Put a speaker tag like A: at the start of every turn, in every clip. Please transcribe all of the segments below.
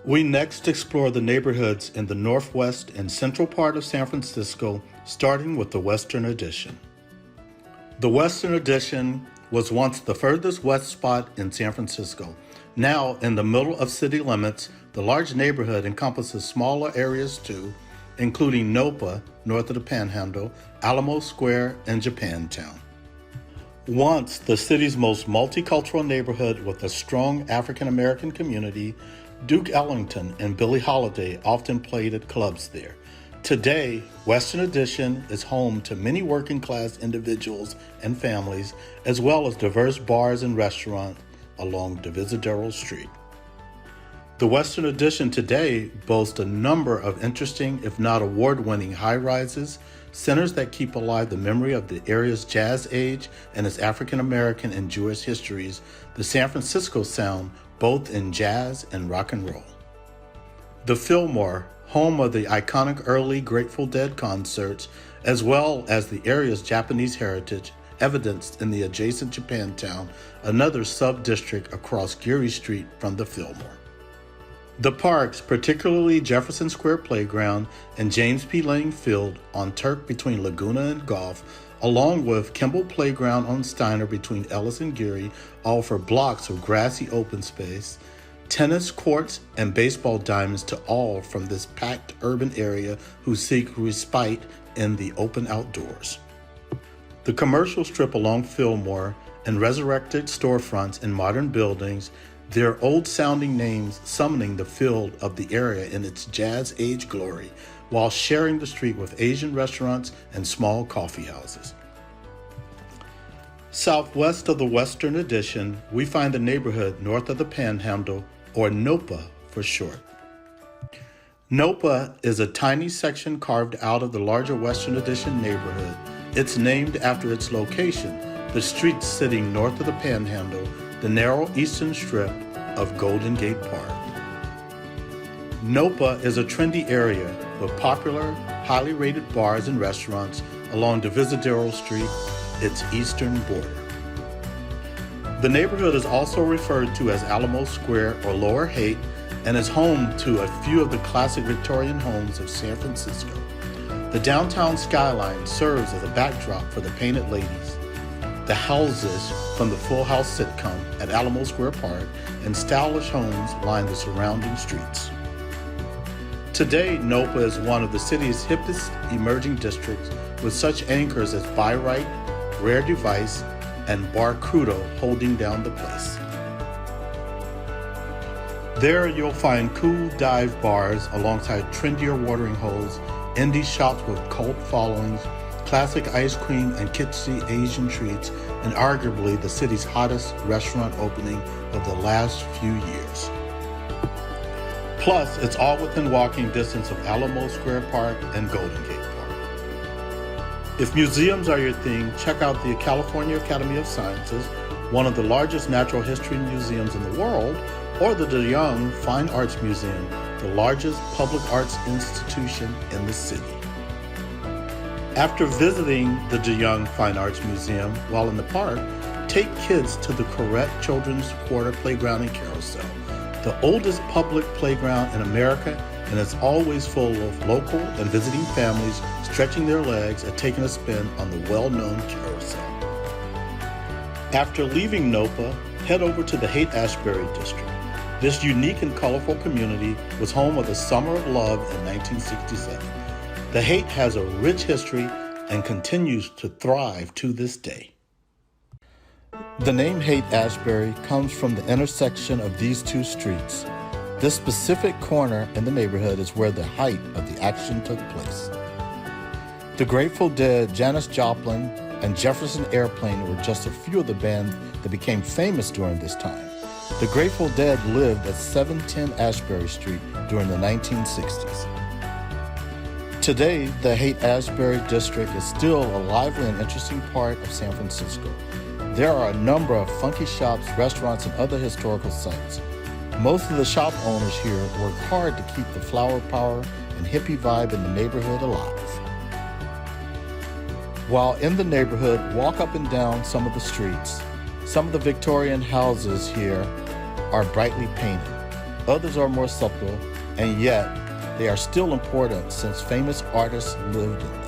A: We next explore the neighborhoods in the northwest and central part of San Francisco, starting with the Western Addition. The Western Addition was once the furthest west spot in San Francisco. Now, in the middle of city limits, the large neighborhood encompasses smaller areas too, including NOPA, north of the Panhandle, Alamo Square, and Japantown. Once the city's most multicultural neighborhood with a strong African-American community, Duke Ellington and Billie Holiday often played at clubs there. Today, Western Addition is home to many working-class individuals and families, as well as diverse bars and restaurants along Presidio Street. The Western Addition today boasts a number of interesting, if not award-winning, high-rises, centers that keep alive the memory of the area's jazz age and its African-American and Jewish histories, the San Francisco sound, both in jazz and rock and roll. The Fillmore, home of the iconic early Grateful Dead concerts, as well as the area's Japanese heritage, evidenced in the adjacent Japantown, another sub-district across Geary Street from the Fillmore. The parks, particularly Jefferson Square Playground and James P. Lang Field on Turk between Laguna and Gulf, along with Kimball Playground on Steiner between Ellis and Geary, offer blocks of grassy open space, tennis courts, and baseball diamonds to all from this packed urban area who seek respite in the open outdoors. The commercial strip along Fillmore and resurrected storefronts in modern buildings, their old-sounding names summoning the feel of the area in its jazz age glory, while sharing the street with Asian restaurants and small coffee houses. Southwest of the Western Addition, we find the neighborhood north of the Panhandle, or NOPA for short. NOPA is a tiny section carved out of the larger Western Addition neighborhood. It's named after its location, the street sitting north of the Panhandle, the narrow eastern strip of Golden Gate Park. NOPA is a trendy area with popular, highly rated bars and restaurants along Presidio Street, its eastern border. The neighborhood is also referred to as Alamo Square or Lower Haight and is home to a few of the classic Victorian homes of San Francisco. The downtown skyline serves as a backdrop for the Painted Ladies, the houses from the Full House sitcom at Alamo Square Park, and stylish homes line the surrounding streets. Today, NOPA is one of the city's hippest emerging districts with such anchors as Byright, Rare Device, and Bar Crudo holding down the place. There you'll find cool dive bars alongside trendier watering holes, indie shops with cult followings, classic ice cream and kitschy Asian treats, and arguably the city's hottest restaurant opening of the last few years. Plus, it's all within walking distance of Alamo Square Park and Golden Gate Park. If museums are your thing, check out the California Academy of Sciences, one of the largest natural history museums in the world, or the DeYoung Fine Arts Museum, the largest public arts institution in the city. After visiting the DeYoung Fine Arts Museum while in the park, take kids to the Correct Children's Quarter Playground and Carousel, the oldest public playground in America, and it's always full of local and visiting families stretching their legs and taking a spin on the well-known carousel. After leaving NOPA, head over to the Haight-Ashbury district. This unique and colorful community was home of the Summer of Love in 1967. The Haight has a rich history and continues to thrive to this day. The name Haight-Ashbury comes from the intersection of these two streets. This specific corner in the neighborhood is where the height of the action took place. The Grateful Dead, Janis Joplin, and Jefferson Airplane were just a few of the bands that became famous during this time. The Grateful Dead lived at 710 Ashbury Street during the 1960s. Today, the Haight-Ashbury district is still a lively and interesting part of San Francisco. There are a number of funky shops, restaurants, and other historical sites. Most of the shop owners here work hard to keep the flower power and hippie vibe in the neighborhood alive. While in the neighborhood, walk up and down some of the streets. Some of the Victorian houses here are brightly painted.
B: Others are more subtle, and yet they are still important since famous artists lived in them.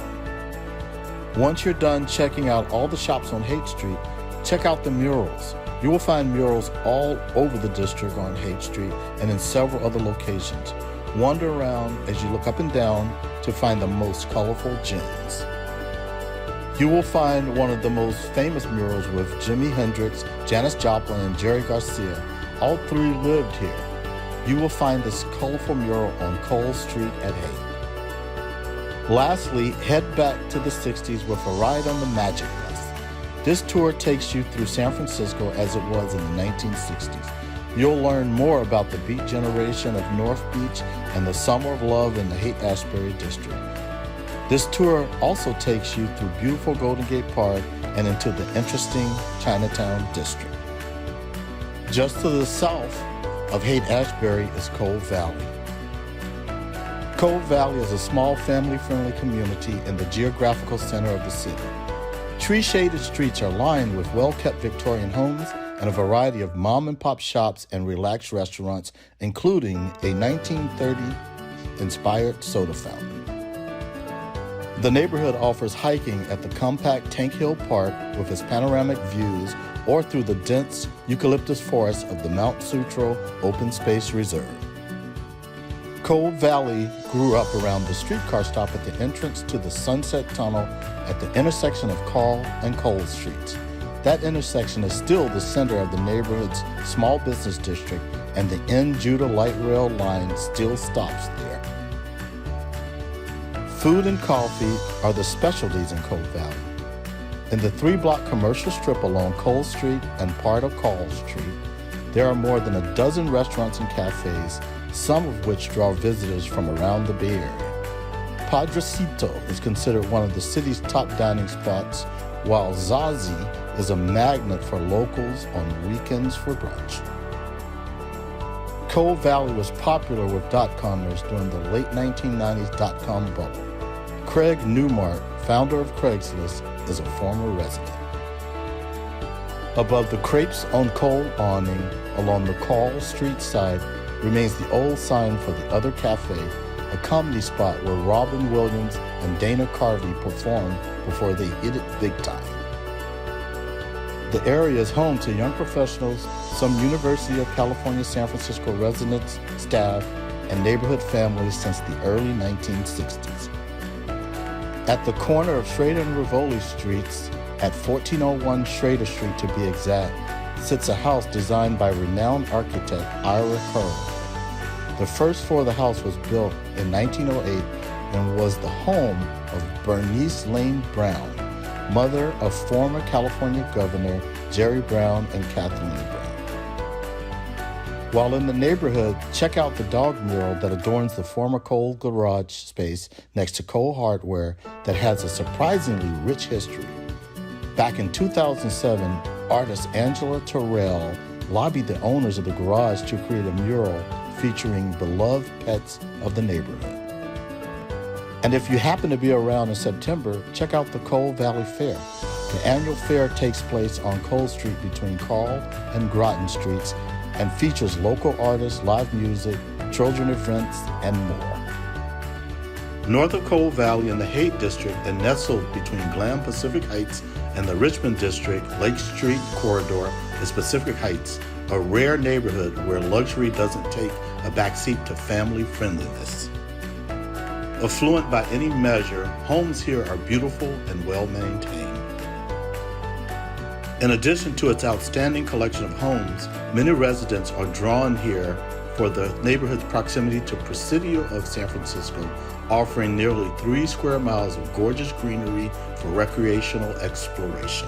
B: Once you're done checking out all the shops on Haight Street, check out the murals. You will find murals all over the district on Haight Street and in several other locations. Wander around as you look up and down to find the most colorful gems. You will find one of the most famous murals with Jimi Hendrix, Janis Joplin, and Jerry Garcia. All three lived here. You will find this colorful mural on Cole Street at Haight. Lastly, head back to the 60s with a ride on the Magic Bus. This tour takes you through San Francisco as it was in the 1960s. You'll learn more about the Beat generation of North Beach and the Summer of Love in the Haight-Ashbury district. This tour also takes you through beautiful Golden Gate Park and into the interesting Chinatown district. Just to the south of Haight-Ashbury is Cove Valley. Cove Valley is a small family-friendly community in the geographical center of the city. Tree-shaded streets are lined with well-kept Victorian homes and a variety of mom-and-pop shops and relaxed restaurants, including a 1930-inspired soda fountain. The neighborhood offers hiking at the compact Tank Hill Park with its panoramic views or through the dense eucalyptus forest of the Mount Sutro Open Space Reserve. Cove Valley grew up around the streetcar stop at the entrance to the Sunset Tunnel at the intersection of Carl and Cole Streets. That intersection is still the center of the neighborhood's small business district, and the N. Judah light rail line still stops there. Food and coffee are the specialties in Cove Valley. In the 3-block commercial strip along Cole Street and part of Carl Street, there are more than a dozen restaurants and cafes, some of which draw visitors from around the Bay Area. Padrecito is considered one of the city's top dining spots, while Zazie is a magnet for locals on weekends for brunch. Cove Valley was popular with dot-commers during the late 1990s dot-com bubble. Craig Newmark, founder of Craigslist, is a former resident. Above the Crepes on Cole awning along the Carl Street side remains the old sign for the Other Cafe, a comedy spot where Robin Williams and Dana Carvey performed before they hit it big time. The area is home to young professionals, some University of California San Francisco residents, staff, and neighborhood families since the early 1960s. At the corner of Schrader and Rivoli Streets, at 1401 Schrader Street to be exact, sits a house designed by renowned architect Ira Curl. The first floor of the house was built in 1908 and was the home of Bernice Lane Brown, mother of former California Governor Jerry Brown and Kathleen Brown. While in the neighborhood, check out the dog mural that adorns the former Cole garage space next to Cole Hardware that has a surprisingly rich history. Back in 2007, artist Angela Terrell lobbied the owners of the garage to create a mural featuring beloved pets of the neighborhood. And if you happen to be around in September, check out the Cole Valley Fair. The annual fair takes place on Cole Street between Carl and Groton Streets and features local artists, live music, children events, and more.
A: North of Cove Valley in the Haight district and nestled between Glam Pacific Heights and the Richmond district, Lake Street corridor is Pacific Heights, a rare neighborhood where luxury doesn't take a backseat to family friendliness. Affluent by any measure, homes here are beautiful and well maintained. In addition to its outstanding collection of homes, many residents are drawn here for the neighborhood's proximity to Presidio of San Francisco, offering nearly 3 square miles of gorgeous greenery for recreational exploration.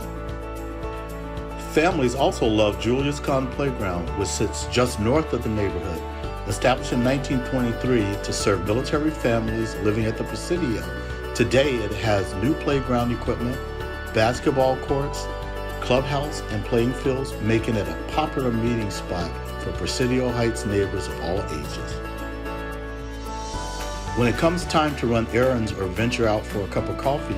A: Families also love Julius Kahn Playground, which sits just north of the neighborhood. Established in 1923 to serve military families living at the Presidio, today it has new playground equipment, basketball courts, clubhouse, and playing fields, making it a popular meeting spot for Presidio Heights neighbors of all ages. When it comes time to run errands or venture out for a cup of coffee,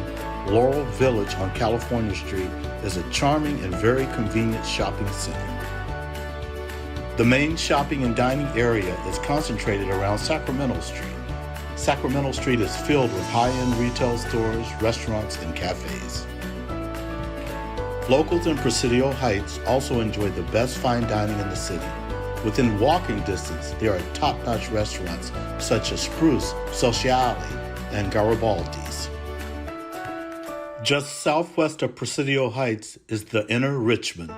A: Laurel Village on California Street is a charming and very convenient shopping center. The main shopping and dining area is concentrated around Sacramento Street. Sacramento Street is filled with high-end retail stores, restaurants, and cafes. Locals in Presidio Heights also enjoy the best fine dining in the city. Within walking distance, there are top-notch restaurants such as Spruce, Sociale, and Garibaldi's. Just southwest of Presidio Heights is the Inner Richmond.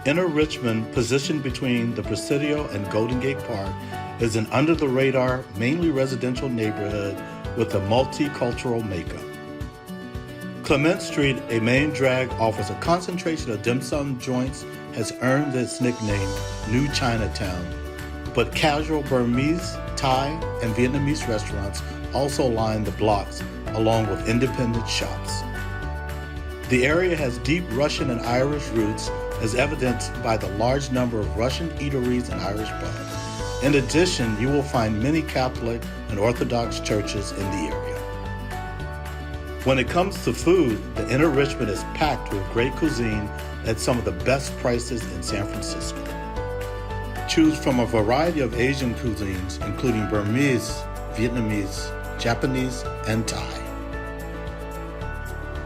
A: Inner Richmond, positioned between the Presidio and Golden Gate Park, is an under-the-radar, mainly residential neighborhood with a multicultural makeup. Clement Street, a main drag, offers a concentration of dim sum joints, has earned its nickname New Chinatown, but casual Burmese, Thai, and Vietnamese restaurants also line the blocks along with independent shops. The area has deep Russian and Irish roots, as evidenced by the large number of Russian eateries and Irish pubs. In addition, you will find many Catholic and Orthodox churches in the area. When it comes to food, the Inner Richmond is packed with great cuisine at some of the best prices in San Francisco. Choose from a variety of Asian cuisines, including Burmese, Vietnamese, Japanese, and Thai.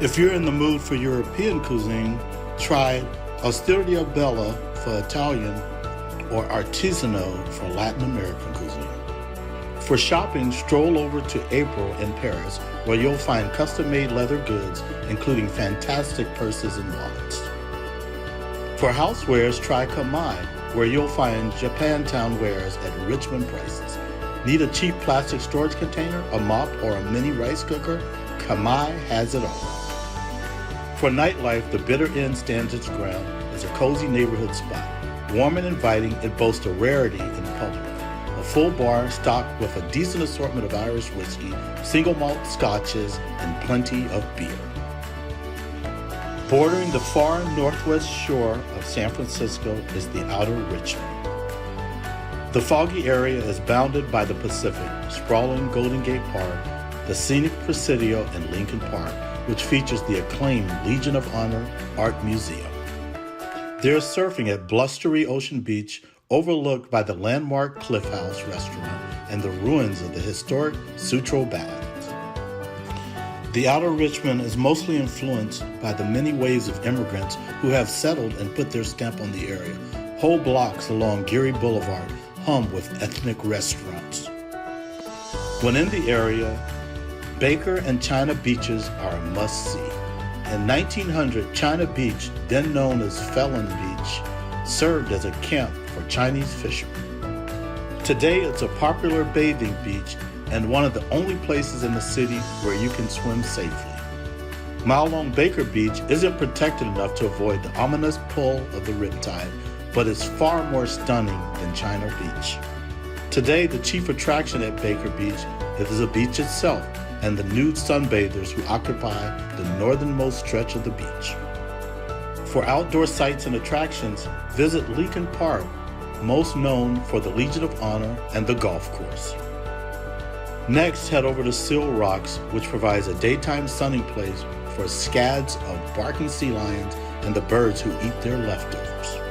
A: If you're in the mood for European cuisine, try Osteria Bella for Italian or Artisanal for Latin American cuisine. For shopping, stroll over to April in Paris, where you'll find custom-made leather goods, including fantastic purses and wallets. For housewares, try Kamai, where you'll find Japantown wares at Richmond prices. Need a cheap plastic storage container, a mop, or a mini rice cooker? Kamai has it all. For nightlife, the Bitter End stands its ground as a cozy neighborhood spot. Warm and inviting, it boasts a rarity in public. A full bar stocked with a decent assortment of Irish whiskey, single malt scotches, and plenty of beer. Bordering the far northwest shore of San Francisco is the Outer Richmond. The foggy area is bounded by the Pacific, sprawling Golden Gate Park, the scenic Presidio, and Lincoln Park, which features the acclaimed Legion of Honor Art Museum. There's surfing at blustery Ocean Beach, overlooked by the landmark Cliff House restaurant and the ruins of the historic Sutro Baths. The Outer Richmond is mostly influenced by the many waves of immigrants who have settled and put their stamp on the area. Whole blocks along Geary Boulevard hum with ethnic restaurants. When in the area, Baker and China beaches are a must-see. In 1900, China Beach, then known as Felon Beach, served as a camp for Chinese fishermen. Today, it's a popular bathing beach and one of the only places in the city where you can swim safely. Mile-long Baker Beach isn't protected enough to avoid the ominous pull of the riptide, but is far more stunning than China Beach. Today, the chief attraction at Baker Beach is the beach itself and the nude sunbathers who occupy the northernmost stretch of the beach. For outdoor sights and attractions, visit Lincoln Park, most known for the Legion of Honor and the golf course. Next, head over to Seal Rocks, which provides a daytime sunning place for scads of barking sea lions and the birds who eat their leftovers.